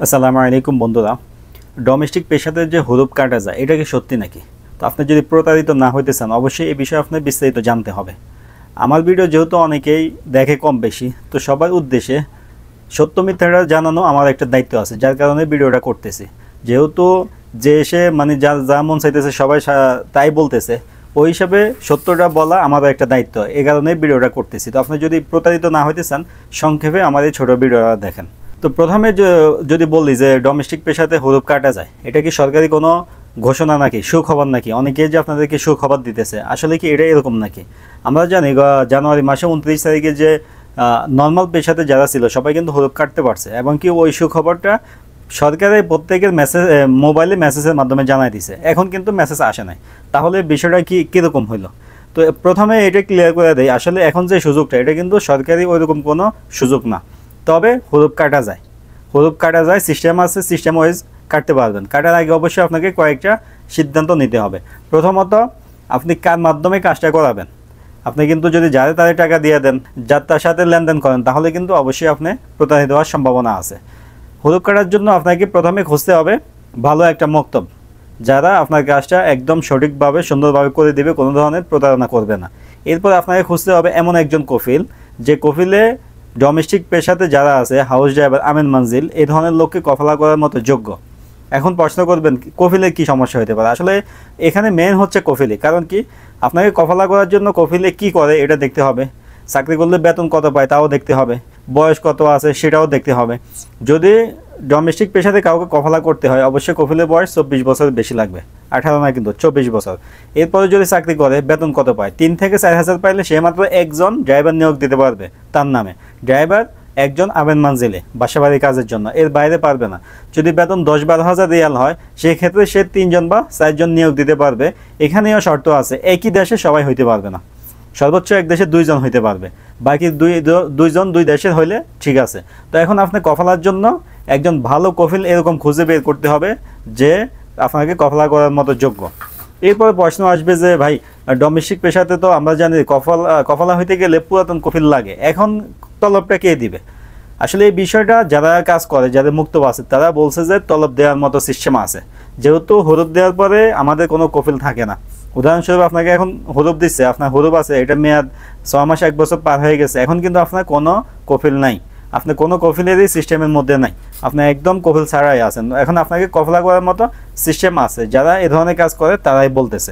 আসসালামু আলাইকুম বন্ধুরা। ডোমেস্টিক পেশাতে যে হরুপ কাটা যায় এটা কি সত্যি নাকি? তো আপনি যদি প্রতারিত না হইতে চান অবশ্যই এই বিষয়ে আপনার বিস্তারিত জানতে হবে। আমার ভিডিও যেহেতু অনেকেই দেখে কম বেশি, তো সবার উদ্দেশ্যে সত্য মিথ্যাটা জানানো আমার একটা দায়িত্ব আছে, যার কারণে ভিডিওটা করতেছি। যেহেতু যে এসে মানে যা মন চাইতেছে সবাই তাই বলতেছে, ওই হিসাবে সত্যটা বলা আমারও একটা দায়িত্ব, এই কারণে ভিডিওটা করতেছি। তো আপনি যদি প্রতারিত না হইতে চান সংক্ষেপে আমার এই ছোটো ভিডিওটা দেখেন। তো প্রথমে যদি বলি যে ডোমেস্টিক পেশাতে হরুপ কাটা যায়, এটা কি সরকারি কোনো ঘোষণা নাকি, সুখবর নাকি? অনেকেই যে আপনাদেরকে সুখবর দিতেছে, আসলে কি এটা এরকম নাকি? আমরা জানি জানুয়ারি মাসে 29 তারিখে যে নর্মাল পেশাতে যারা ছিল সবাই কিন্তু হরুপ কাটতে পারছে, এবং কি ওই সুখবরটা সরকারের প্রত্যেকের মোবাইলে মেসেজের মাধ্যমে জানাই দিছে। এখন কিন্তু মেসেজ আসে নাই, তাহলে বিষয়টা কীরকম হইলো? তো প্রথমে এটা ক্লিয়ার করে দেয়, আসলে এখন যে সুযোগটা এটা কিন্তু সরকারি ওইরকম কোনো সুযোগ না। তবে হরুপ কাটা যায়, সিস্টেম আছে, সিস্টেম ওয়াইজ কাটতে পারবেন। কাটার আগে অবশ্যই আপনাকে কয়েকটা সিদ্ধান্ত নিতে হবে। প্রথমত, আপনি কার মাধ্যমে কাজটা করাবেন। আপনি কিন্তু যদি যারে তারে টাকা দিয়ে দেন, যার তার সাথে লেনদেন করেন, তাহলে কিন্তু অবশ্যই আপনি প্রতারিত হওয়ার সম্ভাবনা আছে। হরুপ কাটার জন্য আপনাকে প্রথমে খুঁজতে হবে ভালো একটা মক্তব, যারা আপনার কাজটা একদম সঠিকভাবে সুন্দরভাবে করে দেবে, কোনো ধরনের প্রতারণা করবে না। এরপর আপনাকে খুঁজতে হবে এমন একজন কফিল, যে কফিলে ডোমেস্টিক পেশাতে যারা আছে, হাউস ড্রাইভার, আমিন মানজিল, এই ধরনের লোককে কফালা করার মতো যোগ্য। এখন প্রশ্ন করবেন কফিলে কি সমস্যা হতে পারে? আসলে এখানে মেন হচ্ছে কফিলে। কারণ কি, আপনাকে কফালা করার জন্য কফিলে কি করে এটা দেখতে হবে, চাকরি করলে বেতন কত পায় তাও দেখতে হবে, বয়স কত আছে সেটাও দেখতে হবে। যদি ডোমেস্টিক পেশাতে কাউকে কফালা করতে হয়, অবশ্যই কফিলের বয়স 24 বছর বেশি লাগবে, 18 না কিন্তু 24 বছর। এরপরে যদি চাকরি করে বেতন কত পায়, 3 থেকে 4 হাজার পাইলে সে মাত্র একজন ড্রাইভার নিয়োগ দিতে পারবে তার নামে। ড্রাইভার একজন আবেন মানজিলে বাসাবাড়ির কাজের জন্য, এর বাইরে পারবে না। যদি বেতন 10-12 হাজার রিয়াল হয়, সেক্ষেত্রে সে 3 জন বা 4 জন নিয়োগ দিতে পারবে। এখানেও শর্ত আছে, একই দেশে সবাই হইতে পারবে না, সর্বোচ্চ এক দেশে 2 জন হইতে পারবে, বাকি দুইজন 2 দেশের হইলে ঠিক আছে। তো এখন আপনি কফালার জন্য একজন ভালো কফিল এরকম খুঁজে বের করতে হবে, যে আপনাকে কফালা করার মতো যোগ্য। এরপরে প্রশ্ন আসবে যে ভাই, ডোমেস্টিক পেশাতে তো আমরা জানি কফালা হইতে গেলে পুরাতন কফিল লাগে, এখন তলবটা কে দিবে? আসলে এই বিষয়টা যারা কাজ করে, যাদের মুক্তব আছে, তারা বলছে যে তলব দেওয়ার মতো সিস্টেম আছে। যেহেতু হরুপ দেওয়ার পরে আমাদের কোনো কফিল থাকে না, উদাহরণস্বরূপ আপনাকে এখন হরুপ দিচ্ছে, আপনার হরুপ আছে, এটা মেয়াদ 6 মাস 1 বছর পার হয়ে গেছে, এখন কিন্তু আপনার কোনো কফিল নাই, আপনি কোনো কফিলেরই সিস্টেমের মধ্যে নাই, আপনি একদম কফিল ছাড়াই আছেন। এখন আপনাকে কফলা করার মতো সিস্টেম আছে, যারা এ ধরনের কাজ করে তারাই বলতেছে।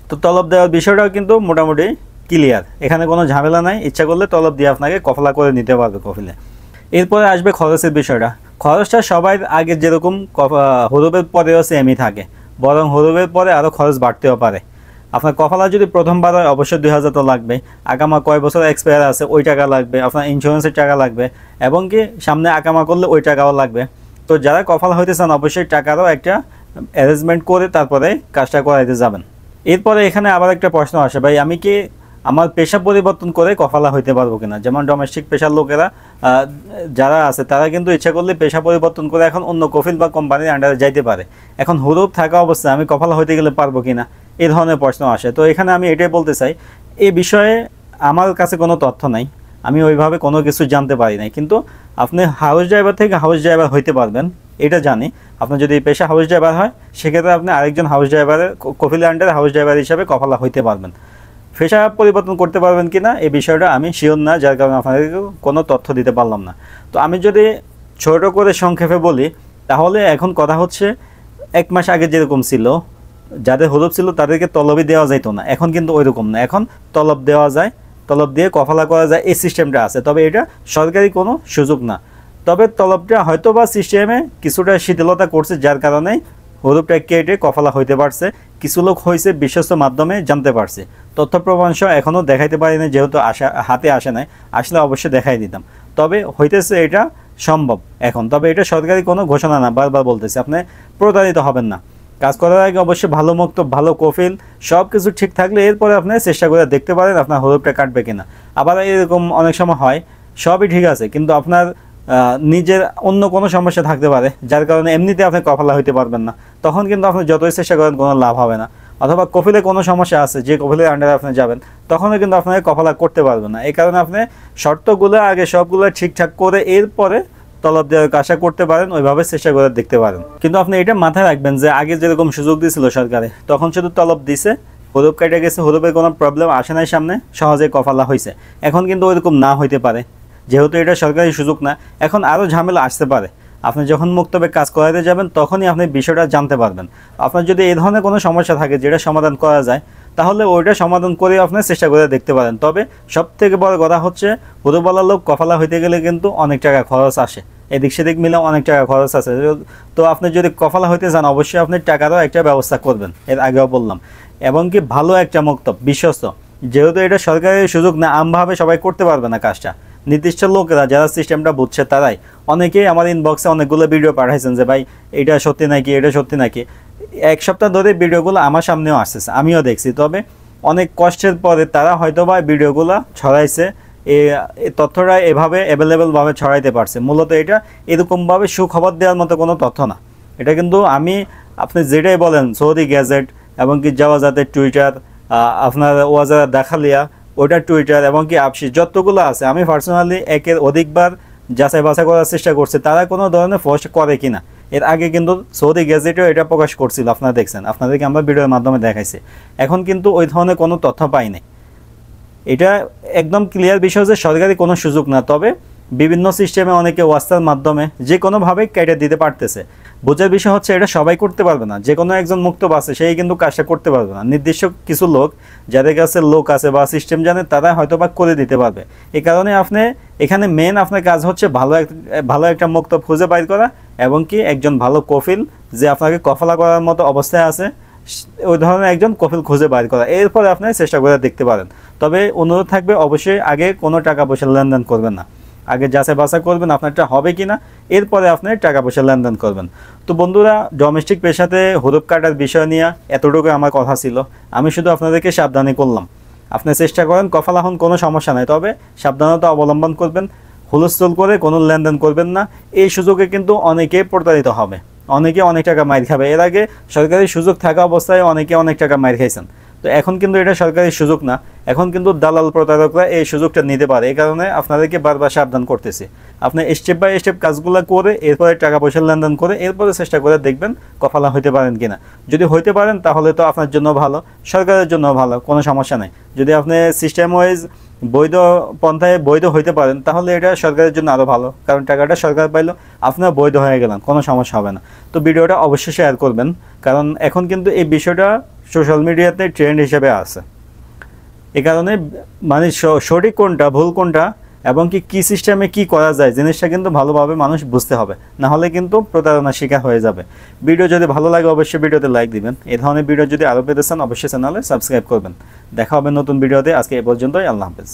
তো তলব দেওয়ার বিষয়টাও কিন্তু মোটামুটি ক্লিয়ার, এখানে কোনো ঝামেলা নাই, ইচ্ছা করলে তলব দিয়ে আপনাকে কফলা করে নিতে পারবে কফিলে। এরপরে আসবে খরচের বিষয়টা। খরচটা সবাই আগে যেরকম হরুপের পরেও সেমই থাকে, বরং হরুপের পরে আরও খরচ বাড়তেও পারে। আপনার কফালা যদি প্রথমবার হয় অবশ্যই 2000 তো লাগবে, আকামা কয় বছর এক্সপায়ার আছে ওই টাকা লাগবে, আপনার ইন্স্যুরেন্সের টাকা লাগবে, এবং কি সামনে আকামা করলে ওই টাকাও লাগবে। তো যারা কফালা হইতে চান অবশ্যই টাকারও একটা অ্যারেঞ্জমেন্ট করে তারপরে কাজটা করাইতে যাবেন। এরপরে এখানে আবার একটা প্রশ্ন আসে, ভাই আমি কি আমার পেশা পরিবর্তন করে কফালা হইতে পারবো কিনা? যেমন ডোমেস্টিক পেশার লোকেরা যারা আছে, তারা কিন্তু ইচ্ছা করলে পেশা পরিবর্তন করে এখন অন্য কফিল বা কোম্পানির আন্ডারে যাইতে পারে। এখন হরুপ থাকা অবস্থায় আমি কফালা হইতে গেলে পারবো কিনা, এই ধরনের প্রশ্ন আসে। তো এখানে আমি এটাই বলতে চাই, এই বিষয়ে আমার কাছে কোনো তথ্য নাই, আমি ওইভাবে কোনো কিছু জানতে পারি নাই। কিন্তু আপনি হাউস ড্রাইভার থেকে হাউস ড্রাইভার হইতে পারবেন, এটা জানি। আপনার যদি পেশা হাউস ড্রাইভার হয়, সেক্ষেত্রে আপনি আরেকজন হাউস ড্রাইভারের কফিলের আন্ডারে হাউস ড্রাইভার হিসাবে কফালা হইতে পারবেন। পেশা পরিবর্তন করতে পারবেন কিনা এই বিষয়টা আমি শিওর না, যার কারণে আপনাদেরকে কোনো তথ্য দিতে পারলাম না। তো আমি যদি ছোট করে সংক্ষেপে বলি, তাহলে এখন কথা হচ্ছে 1 মাস আগে যেরকম ছিল, যাদের হরুপ ছিল তাদেরকে তলবই দেওয়া যাইত না, এখন কিন্তু ওই রকম না, এখন তলব দেওয়া যায়, তলব দিয়ে কফালা করা যায়, এই সিস্টেমটা আছে। তবে এটা সরকারি কোনো সুযোগ না, তবে তলবটা হয়তো বা সিস্টেমে কিছুটা শিথিলতা করছে, যার কারণে হরুপটা কেটে কফালা হইতে পারছে। কিছু লোক হয়েছে বিশ্বস্ত মাধ্যমে জানতে পারছে, তথ্য প্রমাংশ এখনও দেখাইতে পারি না, যেহেতু হাতে আসে নাই, আসলে অবশ্যই দেখাই দিতাম। তবে হইতেছে এটা সম্ভব এখন, তবে এটা সরকারি কোনো ঘোষণা না, বারবার বলতেছে, আপনি প্রতারিত হবেন না। কাজ করার আগে অবশ্যই ভালো মুক্ত, ভালো কফিল, সব কিছু ঠিক থাকলে এরপরে আপনি চেষ্টা করে দেখতে পারেন আপনার হরুপটা কাটবে কিনা। আবার এরকম অনেক সময় হয় সবই ঠিক আছে, কিন্তু আপনার নিজের অন্য কোনো সমস্যা থাকতে পারে, যার কারণে এমনিতে আপনি কফালা হইতে পারবেন না, তখন কিন্তু আপনি যতই চেষ্টা করেন কোনো লাভ হবে না। অথবা কফিলে কোনো সমস্যা আছে, যে কফিলের আন্ডারে আপনি যাবেন, তখনও কিন্তু আপনাকে কফালা করতে পারবেন না। এই কারণে আপনি শর্তগুলো আগে সবগুলো ঠিকঠাক করে এরপরে তলব দেওয়ার কাজটা করতে পারেন, ওইভাবে চেষ্টা করে দেখতে পারেন। কিন্তু আপনি এটা মাথায় রাখবেন যে আগে যেরকম সুযোগ দিয়েছিল সরকারে, তখন শুধু তলব দিছে, হলুদ কেটে গেছে, হলুদের কোনো প্রবলেম আসে নাই সামনে, সহজে কফালা হয়েছে। এখন কিন্তু ওইরকম না হইতে পারে, যেহেতু এটা সরকারি সুযোগ না, এখন আরও ঝামেলা আসতে পারে। আপনি যখন মুক্তভাবে কাজ করাতে যাবেন তখনই আপনি বিষয়টা জানতে পারবেন। আপনার যদি এই ধরনের কোনো সমস্যা থাকে যেটা সমাধান করা যায়, তাহলে ওইটা সমাধান করে আপনি চেষ্টা করে দেখতে পারেন। তবে সবথেকে বড় কথা হচ্ছে, হলুদওয়ালা লোক কফালা হইতে গেলে কিন্তু অনেক টাকা খরচ আসে, এদিক সেদিক মিলে অনেক টাকা খরচ আছে। তো আপনি যদি কফালা হইতে চান, অবশ্যই আপনি টাকারও একটা ব্যবস্থা করবেন, এর আগেও বললাম। এবং কি ভালো একটা মক্তব, বিশ্বস্ত, যেহেতু এটা সরকারি সুযোগ না, আমভাবে সবাই করতে পারবে না কাজটা। নির্দিষ্ট লোকেরা যারা সিস্টেমটা বুঝছে তারাই। অনেকেই আমার ইনবক্সে অনেকগুলো ভিডিও পাঠাইছেন যে ভাই এটা সত্যি নাকি, এটা সত্যি নাকি। এক সপ্তাহ ধরে ভিডিওগুলো আমার সামনেও আসতেছে, আমিও দেখছি। তবে অনেক কষ্টের পরে তারা হয়তো বা ভিডিওগুলো ছড়াইছে, এই তথ্যটা এভাবে অ্যাভেলেবেলভাবে ছড়াইতে পারছে। মূলত এটা এরকমভাবে সুখবর দেওয়ার মতো কোনো তথ্য না। এটা কিন্তু আপনি যেটাই বলেন, সৌদি গ্যাজেট এবং কি জাওয়াজাতের টুইটার, আপনার ওয়াজারা দেখালিয়া ওইটার টুইটার, এবং কি আপসি যতগুলো আছে, আমি পার্সোনালি একের অধিকবার যাচাই বাছাই করার চেষ্টা করছি তারা কোনো ধরনের পোস্ট করে কিনা। এর আগে কিন্তু সৌদি গ্যাজেটেও এটা প্রকাশ করছিল, আপনারা দেখছেন, আপনাদেরকে আমরা ভিডিওর মাধ্যমে দেখাইছি। এখন কিন্তু ওই ধরনের কোনো তথ্য পাই নাই। এটা একদম ক্লিয়ার বিষয় যে সরকারি কোনো সুযোগ না, তবে বিভিন্ন সিস্টেমে অনেকে ওয়াস্তার মাধ্যমে যে কোনোভাবে কেটে দিতে পারতেছে। বোঝার বিষয় হচ্ছে এটা সবাই করতে পারবে না, যে কোনো একজন মুক্ত আছে সেই কিন্তু কাজটা করতে পারবে না। নির্দিষ্ট কিছু লোক, যাদের কাছে লোক আছে বা সিস্টেম জানে, তারা হয়তো বা করে দিতে পারবে। এই কারণে আপনি এখানে মেন আপনার কাজ হচ্ছে ভালো একটা মুক্ত খুঁজে বাইর করা, এবং কি একজন ভালো কফিল যে আপনাকে কফালা করার মতো অবস্থায় আছে, ওই ধরনের একজন কফিল খুঁজে বাইর করা। এরপরে আপনি চেষ্টা করে দেখতে পারেন। তবে অনুরোধ থাকবে, অবশ্যই আগে কোনো টাকা পয়সা লেনদেন করবেন না, আগে যাচাই বাছাই করবেন আপনারটা হবে কি না, এরপরে আপনি টাকা পয়সা লেনদেন করবেন। তো বন্ধুরা, ডোমেস্টিক পেশাতে হলুদ কাটার বিষয় নিয়ে এতটুকু আমার কথা ছিল। আমি শুধু আপনাদেরকে সাবধানী করলাম। আপনি চেষ্টা করেন কফালা হন, কোনো সমস্যা নাই, তবে সাবধানতা অবলম্বন করবেন, হুলস্থুল করে কোনো লেনদেন করবেন না। এই সুযোগে কিন্তু অনেকে প্রতারিত হবে, অনেকে অনেক টাকা মাইর খাবে। এর আগে সরকারি সুযোগ থাকা অবস্থায় অনেকে অনেক টাকা মাইর খাইছেন। তো এখন কিন্তু এটা সরকারি সুযোগ না, এখন কিন্তু দালাল প্রতারকরা এই সুযোগটা নিতে পারে। এই কারণে আপনাদেরকে বারবার সাবধান করতেছি। আপনি স্টেপ বাই স্টেপ কাজগুলো করে এরপরে টাকা পয়সা লেনদেন করে এরপরে চেষ্টা করে দেখবেন কফালা হইতে পারেন কিনা। যদি হইতে পারেন তাহলে তো আপনার জন্য ভালো, সরকারের জন্য ভালো, কোনো সমস্যা নেই। যদি আপনি সিস্টেম ওয়াইজ বৈধ পন্থায় বৈধ হইতে পারেন, তাহলে এটা সরকারের জন্য আরও ভালো, কারণ টাকাটা সরকার পাইলো, আপনার বৈধ হয়ে গেলেন, কোনো সমস্যা হবে না। তো ভিডিওটা অবশ্যই শেয়ার করবেন, কারণ এখন কিন্তু এই বিষয়টা সোশ্যাল মিডিয়াতে ট্রেন্ড হিসেবে আছে। এ কারণে মানে সঠিক কোনটা, ভুল কোনটা, এবং কি সিস্টেমে কি করা যায়, জিনিসটা কিন্তু ভালোভাবে মানুষ বুঝতে হবে, না হলে কিন্তু প্রতারণার শিকার হয়ে যাবে। ভিডিও যদি ভালো লাগে অবশ্যই ভিডিওতে লাইক দিবেন। এই ধরনের ভিডিও যদি আরও পেতে চান অবশ্যই চ্যানেলে সাবস্ক্রাইব করবেন। দেখা হবে নতুন ভিডিওতে। আজকে এ পর্যন্তই, আল্লাহ হাফেজ।